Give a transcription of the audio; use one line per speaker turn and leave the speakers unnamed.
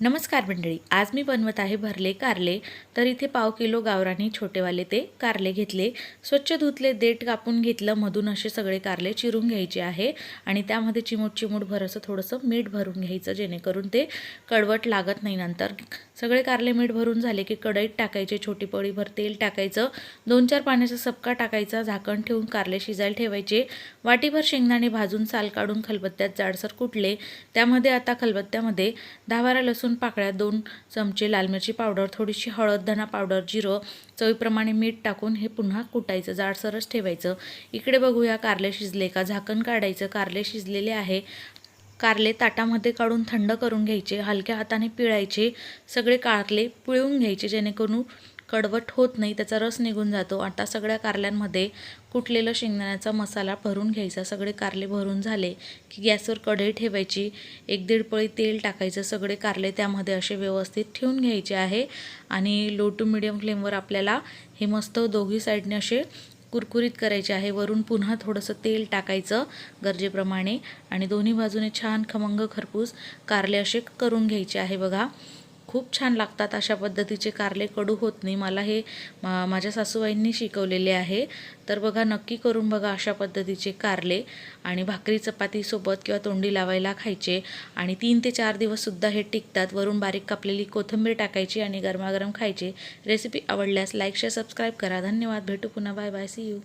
नमस्कार मंडळी, आज मी बनवत आहे भरले कारले। तर इथे पाव किलो गावरानी छोटेवाले ते कारले घेतले, स्वच्छ धुतले, देठ कापून घेतलं, मधून असे सगळे कारले चिरून घ्यायचे आहे आणि त्यामध्ये चिमूट भर असं थोडंसं मीठ भरून घ्यायचं, जेणेकरून ते कडवट लागत नाही। नंतर सगळे कारले मीठ भरून झाले की कढईत टाकायचे, छोटी पळीभर तेल टाकायचं, 2-4 पाण्याचा सपका टाकायचा, झाकण ठेवून कारले शिजायला ठेवायचे। वाटीभर शेंगदाणे भाजून साल काढून खलबत्त्यात जाडसर कुटले, त्यामध्ये आता खलबत्त्यामध्ये 10-12 लसूण पाकळ्या, 2 चमचे लाल मिरची पावडर, थोडीशी हळद, धना पावडर, जिरं, चवीप्रमाणे मीठ टाकून हे पुन्हा कुटायचं, जाडसरच ठेवायचं। इकडे बघूया कारले शिजले का, झाकण काढायचं, कारले शिजलेले आहे। कारले ताटामध्ये काढून थंड करून घ्यायचे, हलक्या हाताने पिळायचे, सगळे कारले पिळून घ्यायचे, जेणेकरून कडवट होत नाही, त्याचा रस निघून जातो। आता सगळ्या कारल्यांमध्ये कुटलेला शेंगदाण्याचा मसाला भरून घ्यायचा। सगळे कारले भरून झाले की गॅसवर कढई ठेवायची, 1-1.5 पळी तेल टाकायचं, सगळे कारले त्यामध्ये असे व्यवस्थित ठेवून घ्यायचे आहे आणि लो टू मीडियम फ्लेमवर आपल्याला हे मस्त दोघी साईडने असे कुरकुरीत करायचे आहे। वरून पुन्हा थोडंसं तेल टाकायचं गरजेप्रमाणे आणि दोन्ही बाजूने छान खमंग खरपूस कारले असे करून घ्यायचे आहे। बघा, खूप छान लागतात अशा पद्धतीचे कारले, कडू होत नाही। मला हे माझ्या सासूबाईंनी शिकवलेले आहे। तर बघा, नक्की करून बघा अशा पद्धतीचे कारले आणि भाकरी चपाती सोबत किंवा तोंडी लावायला खायचे आणि 3 ते 4 दिवससुद्धा हे टिकतात। वरून बारीक कापलेली कोथिंबीर टाकायची आणि गरमागरम खायचे। रेसिपी आवडल्यास लाईक शेअर सबस्क्राईब करा। धन्यवाद, भेटू पुन्हा, बाय बाय, सी यू।